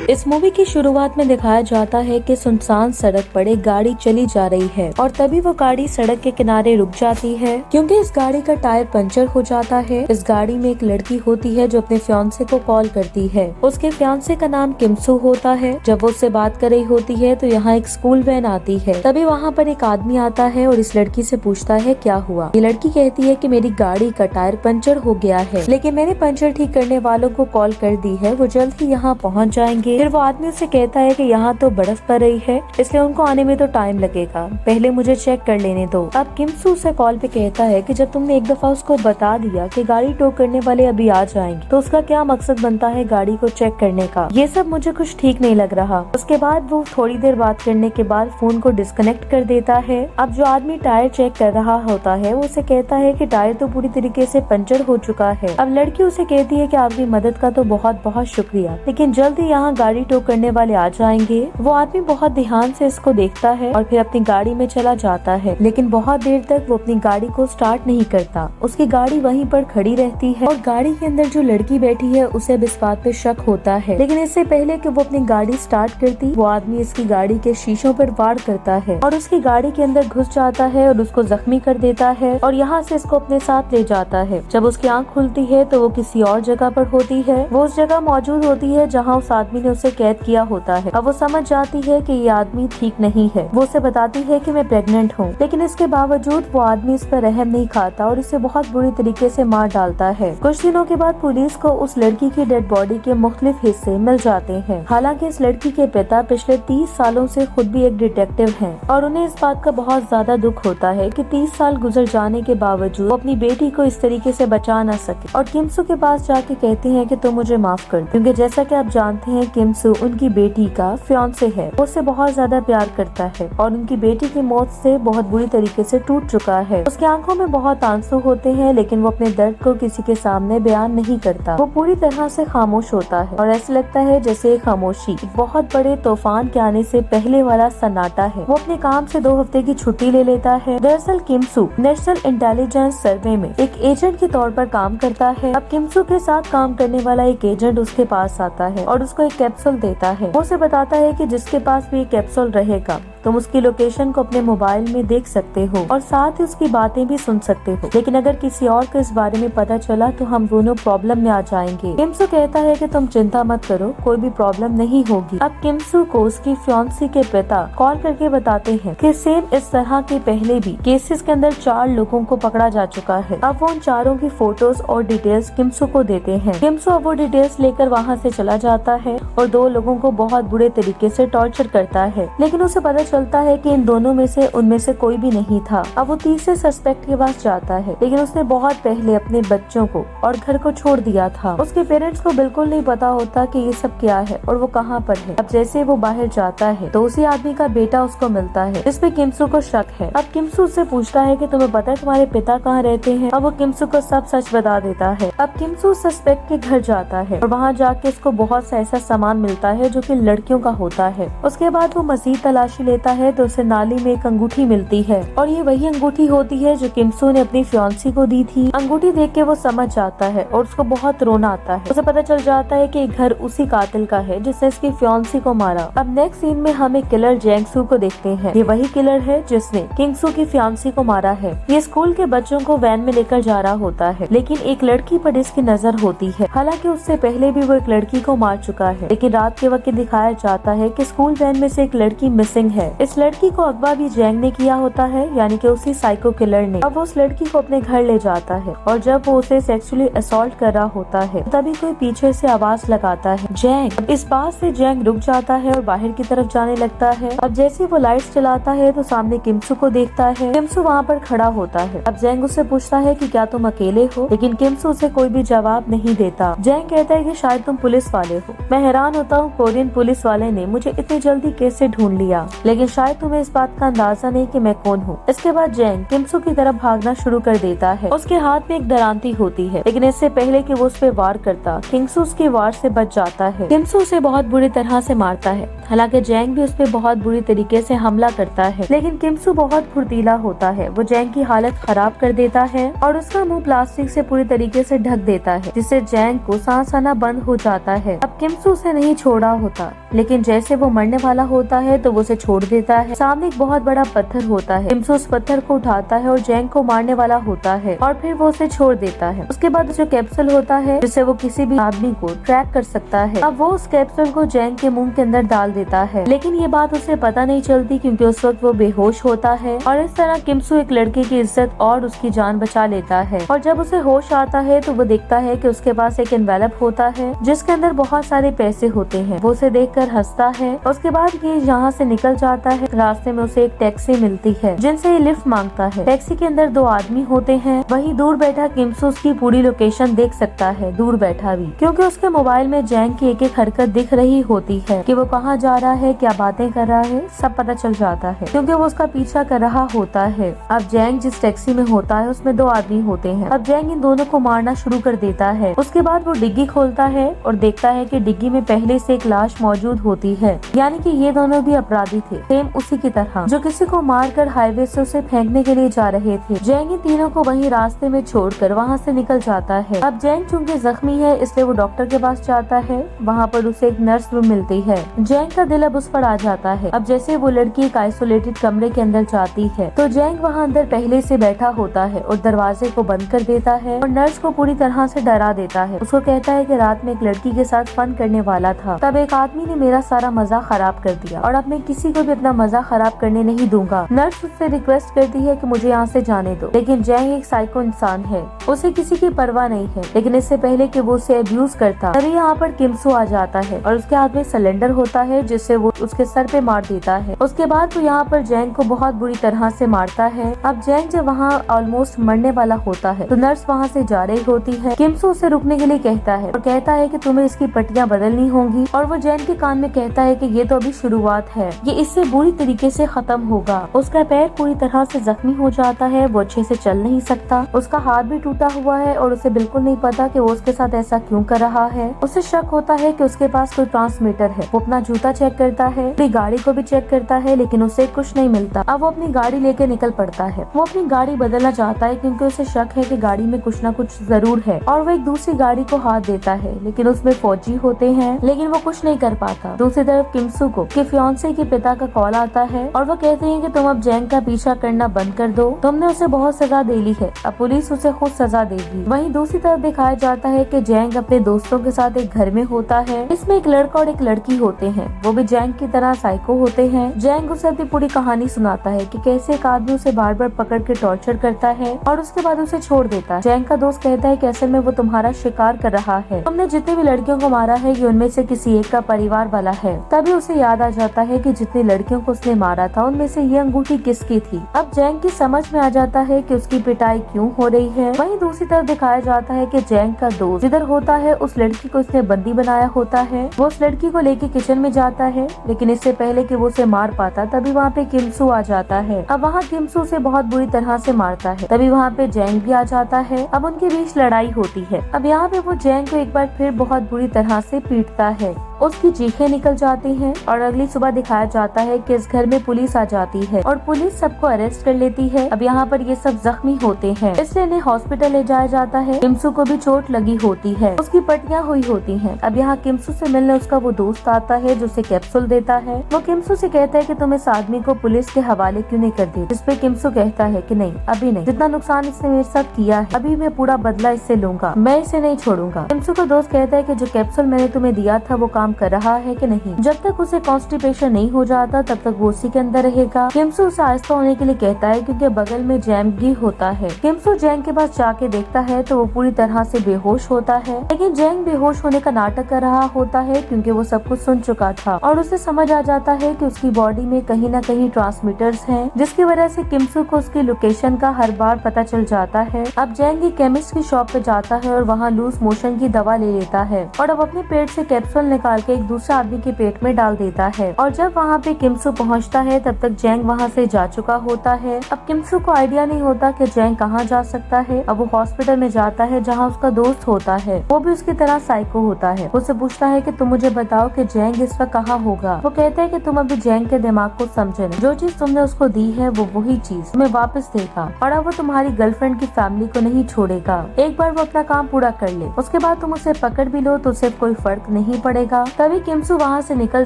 इस मूवी की शुरुआत में दिखाया जाता है कि सुनसान सड़क पर एक गाड़ी चली जा रही है और तभी वो गाड़ी सड़क के किनारे रुक जाती है क्योंकि इस गाड़ी का टायर पंचर हो जाता है। इस गाड़ी में एक लड़की होती है जो अपने फियांसे को कॉल करती है। उसके फियांसे का नाम किमसू होता है। जब वो उससे बात कर रही होती है तो यहाँ एक स्कूल वैन आती है। तभी वहाँ पर एक आदमी आता है और इस लड़की से पूछता है क्या हुआ। ये लड़की कहती है कि मेरी गाड़ी का टायर पंचर हो गया है, लेकिन मैंने पंचर ठीक करने वालों को कॉल कर दी है, वो जल्द ही यहाँ पहुँच जाएंगे। फिर वो आदमी उससे कहता है कि यहाँ तो बर्फ पड़ रही है, इसलिए उनको आने में तो टाइम लगेगा, पहले मुझे चेक कर लेने दो। अब किमसू उसे कॉल पे कहता है कि जब तुमने एक दफा उसको बता दिया कि गाड़ी टो करने वाले अभी आ जाएंगे तो उसका क्या मकसद बनता है गाड़ी को चेक करने का। ये सब मुझे कुछ ठीक नहीं लग रहा। उसके बाद वो थोड़ी देर बात करने के बाद फोन को डिस्कनेक्ट कर देता है। अब जो आदमी टायर चेक कर रहा होता है वो उसे कहता है कि टायर तो पूरी तरीके से पंचर हो चुका है। अब लड़की उसे कहती है कि आपकी मदद का तो बहुत बहुत शुक्रिया, लेकिन जल्द ही यहाँ गाड़ी टो करने वाले आ जाएंगे। वो आदमी बहुत ध्यान से इसको देखता है और फिर अपनी गाड़ी में चला जाता है, लेकिन बहुत देर तक वो अपनी गाड़ी को स्टार्ट नहीं करता। उसकी गाड़ी वहीं पर खड़ी रहती है और गाड़ी के अंदर जो लड़की बैठी है उसे अब इस बात पे शक होता है। लेकिन इससे पहले कि वो अपनी गाड़ी स्टार्ट करती, वो आदमी इसकी गाड़ी के शीशों पर वार करता है और उसकी गाड़ी के अंदर घुस जाता है और उसको जख्मी कर देता है और यहाँ से इसको अपने साथ ले जाता है। जब उसकी आंख खुलती है तो वो किसी और जगह पर होती है। वो उस जगह मौजूद होती है जहाँ उस आदमी ने उसे कैद किया होता है। अब वो समझ जाती है कि ये आदमी ठीक नहीं है। वो उसे बताती है कि मैं प्रेग्नेंट हूँ, लेकिन इसके बावजूद वो आदमी इस पर रहम नहीं खाता और इसे बहुत बुरी तरीके से मार डालता है। कुछ दिनों के बाद पुलिस को उस लड़की की डेड बॉडी के मुख्तलिफ हिस्से मिल जाते हैं। हालांकि इस लड़की के पिता पिछले 30 सालों से खुद भी एक डिटेक्टिव हैं और उन्हें इस बात का बहुत ज्यादा दुख होता है कि 30 साल गुजर जाने के बावजूद वो अपनी बेटी को इस तरीके से बचा न सके और किमसू के पास जाके कहते हैं कि तुम मुझे माफ कर दो, क्योंकि जैसा कि आप जानते हैं किमसू उनकी बेटी का फियांसे है। वो उससे बहुत ज्यादा प्यार करता है और उनकी बेटी की मौत से बहुत बुरी तरीके से टूट चुका है। उसकी आंखों में बहुत आंसू होते हैं, लेकिन वो अपने दर्द को किसी के सामने बयान नहीं करता। वो पूरी तरह से खामोश होता है और ऐसा लगता है जैसे खामोशी एक बहुत बड़े तूफान के आने से पहले वाला सन्नाटा है। वो अपने काम से 2 हफ्ते की छुट्टी ले लेता है। दरअसल किमसू नेशनल इंटेलिजेंस सर्वे में एक एजेंट के तौर पर काम करता है। अब किमसू के साथ काम करने वाला एक एजेंट उसके पास आता है और उसको एक कैप्सूल देता है। वो उसे बताता है कि जिसके पास भी एक कैप्सूल रहेगा तुम उसकी लोकेशन को अपने मोबाइल में देख सकते हो और साथ ही उसकी बातें भी सुन सकते हो, लेकिन अगर किसी और को इस बारे में पता चला तो हम दोनों प्रॉब्लम में आ जाएंगे। किमसू कहता है कि तुम चिंता मत करो, कोई भी प्रॉब्लम नहीं होगी। अब किमसू को उसकी फियांसी के पिता कॉल करके बताते हैं कि सेम इस तरह के पहले भी केसेस के अंदर 4 लोगों को पकड़ा जा चुका है। अब वो उन चारों की फोटोज और डिटेल्स किमसू को देते हैं। किमसू अब वो डिटेल्स लेकर वहाँ से चला जाता है और 2 लोगों को बहुत बुरे तरीके से टॉर्चर करता है, लेकिन उसे पता चलता है कि इन दोनों में से उनमें से कोई भी नहीं था। अब वो तीसरे सस्पेक्ट के पास जाता है, लेकिन उसने बहुत पहले अपने बच्चों को और घर को छोड़ दिया था। उसके पेरेंट्स को बिल्कुल नहीं पता होता कि ये सब क्या है और वो कहाँ पर है। अब जैसे वो बाहर जाता है तो उसी आदमी का बेटा उसको मिलता है, जिसपे किमसू को शक है। अब किमसू उससे पूछता है कि तुम्हें पता है तुम्हारे पिता कहाँ रहते हैं। अब वो किमसू को सब सच बता देता है। अब किमसू सस्पेक्ट के घर जाता है और वहाँ जाके उसको बहुत सा ऐसा सामान मिलता है जो कि लड़कियों का होता है। उसके बाद वो मजीद तलाशी लेता है तो उसे नाली में एक अंगूठी मिलती है और ये वही अंगूठी होती है जो किमसू ने अपनी फियांसी को दी थी। अंगूठी देख के वो समझ जाता है और उसको बहुत रोना आता है। उसे पता चल जाता है कि घर उसी कातिल का है जिसने इसकी फियांसी को मारा। अब नेक्स्ट सीन में हम एक किलर जेंगसू को देखते हैं। ये वही किलर है जिसने किमसू की फियांसी को मारा है। ये स्कूल के बच्चों को वैन में लेकर जा रहा होता है, लेकिन एक लड़की पर इसकी नजर होती है। हालांकि उससे पहले भी वो एक लड़की को मार चुका है, लेकिन रात के वक्त दिखाया जाता है कि स्कूल वैन में से एक लड़की मिसिंग है। इस लड़की को अगवा भी जैंग ने किया होता है, यानी कि उसी साइको किलर ने। अब वो उस लड़की को अपने घर ले जाता है और जब वो उसे सेक्सुअली असॉल्ट कर रहा होता है तभी कोई पीछे से आवाज लगाता है जैंग। इस बात से जैंग रुक जाता है और बाहर की तरफ जाने लगता है। अब जैसे वो लाइट्स चलाता है तो सामने किमसू को देखता है। किमसू वहाँ पर खड़ा होता है। अब जैंग उससे पूछता है कि क्या तुम अकेले हो, लेकिन किमसू उसे कोई भी जवाब नहीं देता। जैंग कहता है कि शायद तुम पुलिस वाले हो। मैं हैरान होता हूँ कोरियन पुलिस वाले ने मुझे इतनी जल्दी कैसे ढूंढ लिया, लेकिन लेकिन शायद तुम्हें इस बात का अंदाजा नहीं कि मैं कौन हूँ। इसके बाद जैंग किमसू की तरफ भागना शुरू कर देता है। उसके हाथ में एक दरांती होती है, लेकिन इससे पहले कि वो उस पे वार करता, किमसू उसके वार से बच जाता है। किमसू उसे बहुत बुरी तरह से मारता है। हालांकि जैंग भी उस पे बहुत बुरी तरीके से हमला करता है, लेकिन किमसू बहुत फुर्तीला होता है। वो जैंग की हालत खराब कर देता है और उसका मुंह प्लास्टिक से पूरी तरीके से ढक देता है, जिससे जैंग को सांस आना बंद हो जाता है। अब किमसू उसे नहीं छोड़ा होता, लेकिन जैसे वो मरने वाला होता है तो वो उसे छोड़ देता है। सामने एक बहुत बड़ा पत्थर होता है। किमसू उस पत्थर को उठाता है और जैंग को मारने वाला होता है और फिर वो उसे छोड़ देता है। उसके बाद जो कैप्सूल होता है जिससे वो किसी भी आदमी को ट्रैक कर सकता है, अब वो उस कैप्सूल को जैंग के मुंह के अंदर डाल देता है। लेकिन ये बात उसे पता नहीं चलती क्योंकि उस वक्त वो बेहोश होता है और इस तरह किमसू एक लड़के की इज्जत और उसकी जान बचा लेता है। और जब उसे होश आता है तो वो देखता है कि उसके पास एक एनवेलप होता है जिसके अंदर बहुत सारे पैसे होते हैं। वो उसे देखकर हंसता है। उसके बाद ये यहाँ से निकल जाता है। रास्ते में उसे एक टैक्सी मिलती है जिनसे ये लिफ्ट मांगता है। टैक्सी के अंदर 2 आदमी होते हैं। वहीं दूर बैठा किमसू उसकी पूरी लोकेशन देख सकता है, दूर बैठा भी, क्योंकि उसके मोबाइल में जैंग की एक हरकत दिख रही होती है कि वो कहाँ जा रहा है, क्या बातें कर रहा है, सब पता चल जाता है क्योंकि वो उसका पीछा कर रहा होता है। अब जैंग जिस टैक्सी में होता है उसमें 2 आदमी होते हैं। अब जैंग इन दोनों को मारना शुरू कर देता है। उसके बाद वो डिग्गी खोलता है और देखता है कि डिग्गी में पहले से एक लाश मौजूद होती है, यानी कि ये दोनों भी अपराधी थे, सेम उसी की तरह, जो किसी को मारकर हाईवे से उसे फेंकने के लिए जा रहे थे। जैंग इन तीनों को वहीं रास्ते में छोड़कर वहाँ से निकल जाता है। अब जैंग चूंकि जख्मी है इसलिए वो डॉक्टर के पास जाता है। वहाँ पर उसे एक नर्स भी मिलती है। जैंग का दिल अब उस पर आ जाता है। अब जैसे वो लड़की एक आइसोलेटेड कमरे के अंदर जाती है तो जैंग वहाँ अंदर पहले से बैठा होता है और दरवाजे को बंद कर देता है और नर्स को पूरी तरह से डरा देता है। उसको कहता है कि रात में एक लड़की के साथ फन करने वाला था, तब एक आदमी ने मेरा सारा मजा खराब कर दिया और अब मैं किसी को भी अपना मजा खराब करने नहीं दूंगा। नर्स उससे रिक्वेस्ट करती है कि मुझे यहाँ से जाने दो, लेकिन जैंग एक साइको इंसान है, उसे किसी की परवाह नहीं है। लेकिन इससे पहले कि वो उसे अब्यूज करता, तभी यहाँ पर किमसू आ जाता है और उसके हाथ में सिलेंडर होता है जिससे वो उसके सर पे मार देता है। उसके बाद वो यहाँ पर जैंग को बहुत बुरी तरह से मारता है। अब जैंग जब वहाँ ऑलमोस्ट मरने वाला होता है तो नर्स वहाँ से जा रही होती है। किमसू उसे रुकने के लिए कहता है और कहता है कि तुम्हें इसकी पट्टियाँ बदलनी होंगी और वो जैंग के कान में कहता है कि ये तो अभी शुरुआत है, ये इससे बुरी तरीके से खत्म होगा। उसका पैर पूरी तरह से जख्मी हो जाता है, वो अच्छे से चल नहीं सकता, उसका हाथ भी टूटा हुआ है और उसे बिल्कुल नहीं पता कि वो उसके साथ ऐसा क्यों कर रहा है। उसे शक होता है कि उसके पास कोई ट्रांसमीटर है। वो अपना जूता चेक करता है, अपनी गाड़ी को भी चेक करता है, लेकिन उसे कुछ नहीं मिलता। अब वो अपनी गाड़ी लेके निकल पड़ता है। वो अपनी गाड़ी बदलना चाहता है क्योंकि उसे शक है कि गाड़ी में कुछ ना कुछ जरूर है और वो एक दूसरी गाड़ी को हाथ देता है, लेकिन उसमें फौजी होते हैं, लेकिन वो कुछ नहीं कर पाता। दूसरी तरफ किमसू को के फियांसे के पिता का कॉल आता है और वो कहते हैं कि तुम अब जैंग का पीछा करना बंद कर दो, तुमने उसे बहुत सजा दे ली है, अब पुलिस उसे खुद सजा देगी। वहीं दूसरी तरफ दिखाया जाता है कि जैंग अपने दोस्तों के साथ एक घर में होता है। इसमें एक लड़का और एक लड़की होते हैं, वो भी जैंग की तरह साइको होते हैं। जैंग उसे अपनी पूरी कहानी सुनाता है कि कैसे एक आदमी उसे बार बार पकड़ के टॉर्चर करता है और उसके बाद उसे छोड़ देता है। जैंग का दोस्त कहता है कि असल में वो तुम्हारा शिकार कर रहा है, तुमने जितने भी लड़कियों को मारा है ये उनमें से किसी एक का परिवार वाला है। तभी उसे याद आ जाता है कि जितनी लड़कियों को उसने मारा था उनमें से ये अंगूठी किसकी थी। अब जैंग की समझ में आ जाता है कि उसकी पिटाई क्यों हो रही है। वहीं दूसरी तरफ दिखाया जाता है कि जैंग का दोस्त जिधर होता है उस लड़की को उसने बंदी बनाया होता है। वो उस लड़की को लेके किचन में जाता है, लेकिन इससे पहले कि वो उसे मार पाता तभी वहाँ पे किमसू आ जाता है। अब वहाँ किमसू उसे बहुत बुरी तरह से मारता है, तभी वहाँ पे जैंग भी आ जाता है। अब उनके बीच लड़ाई होती है। अब यहाँ पे वो जैंग को एक बार फिर बहुत बुरी तरह से पीटता है, उसकी चीखें निकल जाती हैं और अगली सुबह दिखाया जाता है कि इस घर में पुलिस आ जाती है और पुलिस सबको अरेस्ट कर लेती है। अब यहाँ पर ये सब जख्मी होते हैं, इसलिए इन्हें हॉस्पिटल ले जाया जाता है। किमसू को भी चोट लगी होती है, उसकी पट्टियाँ हुई होती हैं। अब यहाँ किमसू से मिलने उसका वो दोस्त आता है जो उसे कैप्सूल देता है। वो किमसू से कहता है कि तुम इस आदमी को पुलिस के हवाले क्यों नहीं कर दी, जिसपे किमसू कहता है कि नहीं, अभी नहीं, जितना नुकसान इसने मेरे साथ किया है अभी मैं पूरा बदला इससे लूंगा, मैं इसे नहीं छोड़ूंगा। किमसू का दोस्त कहता है कि जो कैप्सूल मैंने तुम्हें दिया था वो काम कर रहा है कि नहीं, जब तक उसे कॉन्स्टिपेशन नहीं हो जाता तब तक वो उसी के अंदर रहेगा। किमसू उसे आहिस्ता होने के लिए कहता है क्योंकि बगल में जैंग भी होता है। किमसू जैंग के पास जाके देखता है तो वो पूरी तरह से बेहोश होता है, लेकिन जैंग बेहोश होने का नाटक कर रहा होता है क्योंकि वो सब कुछ सुन चुका था और उसे समझ आ जाता है कि उसकी बॉडी में कहीं न कहीं ट्रांसमीटर्स हैं, जिसकी वजह से किमसू को उसकी लोकेशन का हर बार पता चल जाता है। अब जैंग एक केमिस्ट की शॉप पे जाता है और वहाँ लूज मोशन की दवा ले लेता है और अब अपने पेट से कैप्सूल निकाल निकाल के एक दूसरे आदमी के पेट में डाल देता है। और जब वहाँ पे किमसू पहुँचता है तब तक जैंग वहाँ से जा चुका होता है। अब किमसू को आइडिया नहीं होता कि जैंग कहाँ जा सकता है। अब वो हॉस्पिटल में जाता है जहाँ उसका दोस्त होता है, वो भी उसकी तरह साइको होता है। उससे पूछता है कि तुम मुझे बताओ कि जैंग इस वक्त कहाँ होगा। वो कहता है कि तुम अभी जैंग के दिमाग को समझे नहीं, जो चीज तुमने उसको दी है वो वही चीज तुम्हें वापस देगा और अब वो तुम्हारी गर्लफ्रेंड की फैमिली को नहीं छोड़ेगा। एक बार वो अपना काम पूरा कर ले, उसके बाद तुम उसे पकड़ भी लो तो उसे कोई फर्क नहीं पड़ेगा। तभी किमसू वहाँ से निकल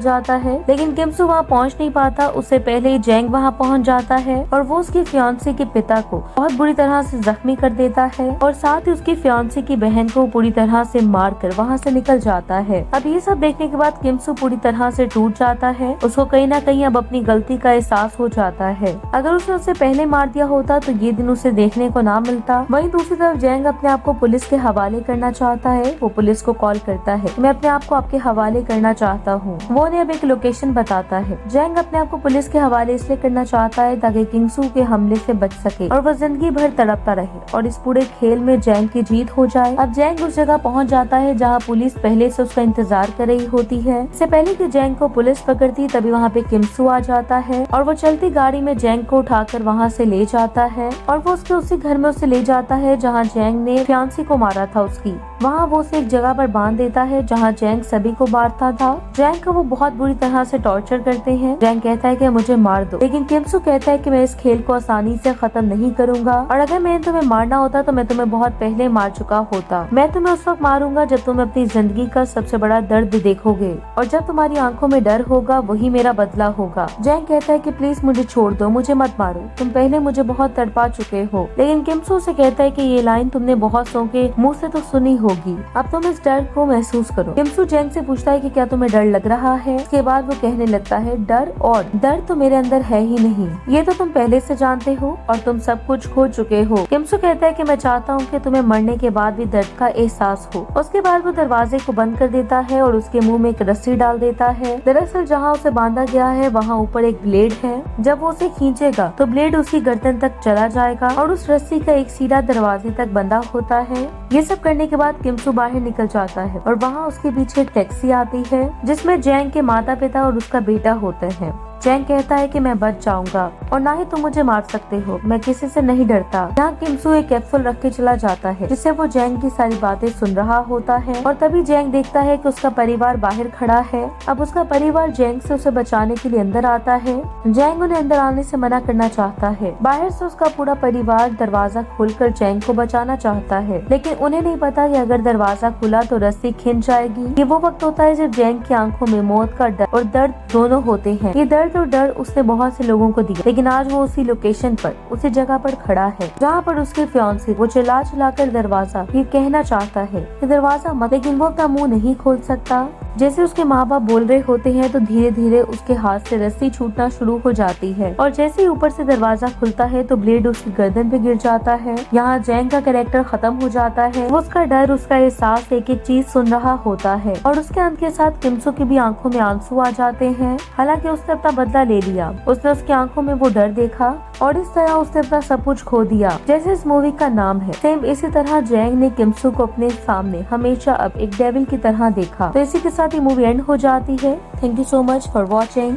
जाता है, लेकिन किमसू वहाँ पहुँच नहीं पाता। उससे पहले ही जैंग वहाँ पहुँच जाता है और वो उसकी फियांसी के पिता को बहुत बुरी तरह से जख्मी कर देता है और साथ ही उसकी फियांसी की बहन को पूरी तरह से मारकर वहाँ से निकल जाता है। अब ये सब देखने के बाद किमसू पूरी तरह से टूट जाता है। उसको कहीं ना कहीं अब अपनी गलती का एहसास हो जाता है। अगर उसने उसे पहले मार दिया होता तो ये दिन उसे देखने को ना मिलता। वहीं दूसरी तरफ जैंग अपने आप को पुलिस के हवाले करना चाहता है। वो पुलिस को कॉल करता है, मैं अपने आप को आपके हवाले करना चाहता हूँ। वो उन्हें अब एक लोकेशन बताता है। जैंग अपने आप को पुलिस के हवाले इसलिए करना चाहता है ताकि किमसू के हमले से बच सके और वो जिंदगी भर तड़पता रहे और इस पूरे खेल में जैंग की जीत हो जाए। अब जैंग उस जगह पहुंच जाता है जहां पुलिस पहले से उसका इंतजार कर रही होती है। इससे पहले कि जैंग को पुलिस पकड़ती तभी वहां पे किमसू आ जाता है और वो चलती गाड़ी में जैंग को उठाकर वहां से ले जाता है और वो उसके उसी घर में उसे ले जाता है जहाँ जैंग ने फियांसी को मारा था उसकी। वहाँ वो उसे एक जगह पर बांध देता है जहाँ जैंग सभी को मारता था। जैंग को वो बहुत बुरी तरह से टॉर्चर करते हैं। जैंग कहता है कि मुझे मार दो, लेकिन किमसू कहता है कि मैं इस खेल को आसानी से खत्म नहीं करूंगा और अगर मैंने तुम्हें मारना होता तो मैं तुम्हें बहुत पहले मार चुका होता। मैं तुम्हें उस वक्त मारूंगा जब तुम अपनी जिंदगी का सबसे बड़ा दर्द देखोगे और जब तुम्हारी आंखों में डर होगा वही मेरा बदला होगा। जैंग कहता है कि प्लीज मुझे छोड़ दो, मुझे मत मारो, तुम पहले मुझे बहुत तड़पा चुके हो। लेकिन किमसू से कहता है कि ये लाइन तुमने बहुत सौ के मुँह से तो सुनी होगी, अब तुम इस डर को महसूस करो। किमसू जैंग से पूछता है कि क्या तुम्हें डर लग रहा है। उसके बाद वो कहने लगता है डर और डर तो मेरे अंदर है ही नहीं, ये तो तुम पहले से जानते हो और तुम सब कुछ खो चुके हो। किमसू कहता है कि मैं चाहता हूँ कि तुम्हें मरने के बाद भी दर्द का एहसास हो। उसके बाद वो दरवाजे को बंद कर देता है और उसके मुंह में एक रस्सी डाल देता है। दरअसल जहाँ उसे बांधा गया है वहाँ ऊपर एक ब्लेड है, जब वो उसे खींचेगा तो ब्लेड उसकी गर्दन तक चला जाएगा और उस रस्सी का एक सीधा दरवाजे तक बंधा होता है। ये सब करने के बाद किमसू बाहर निकल जाता है और वहाँ उसके पीछे एक टैक्सी आती है जिसमें जैंग के माता पिता और उसका बेटा होते हैं। जैंग कहता है कि मैं बच जाऊंगा और ना ही तुम मुझे मार सकते हो, मैं किसी से नहीं डरता। यहाँ किमसू एक कैप्सूल रख के चला जाता है जिससे वो जैंग की सारी बातें सुन रहा होता है और तभी जैंग देखता है कि उसका परिवार बाहर खड़ा है। अब उसका परिवार जैंग से उसे बचाने के लिए अंदर आता है। जैंग उन्हें अंदर आने से मना करना चाहता है। बाहर से उसका पूरा परिवार दरवाजा खोलकर जैंग को बचाना चाहता है, लेकिन उन्हें नहीं पता कि अगर दरवाजा खुला तो रस्सी खिंच जाएगी। ये वो वक्त होता है जब जैंग की आंखों में मौत का डर और दर्द दोनों होते हैं। ये दर्द और डर उसने बहुत से लोगों को दिया, लेकिन आज वो उसी लोकेशन पर उसी जगह पर खड़ा है जहाँ पर उसके फियांसी वो चिल्ला कर दरवाजा ये कहना चाहता है कि दरवाजा मत, लेकिन वो अपना मुंह नहीं खोल सकता। जैसे उसके माँ बाप बोल रहे होते हैं तो धीरे धीरे उसके हाथ से रस्सी छूटना शुरू हो जाती है और जैसे ही ऊपर से दरवाजा खुलता है तो ब्लेड उसकी गर्दन पे गिर जाता है। यहाँ जैंग का कैरेक्टर खत्म हो जाता है। वो उसका डर, उसका एहसास एक एक चीज सुन रहा होता है और उसके अंत के साथ किमसू की भी आंखों में आंसू आ जाते हैं। हालांकि उसने अपना बदला ले लिया, उसने उसकी आंखों में वो डर देखा और इस तरह उसने अपना सब कुछ खो दिया जैसे इस मूवी का नाम है। सेम इसी तरह जैंग ने किमसू को अपने सामने हमेशा अब एक डेविल की तरह देखा। तो इसी के साथ ये मूवी एंड हो जाती है। Thank you so much for watching.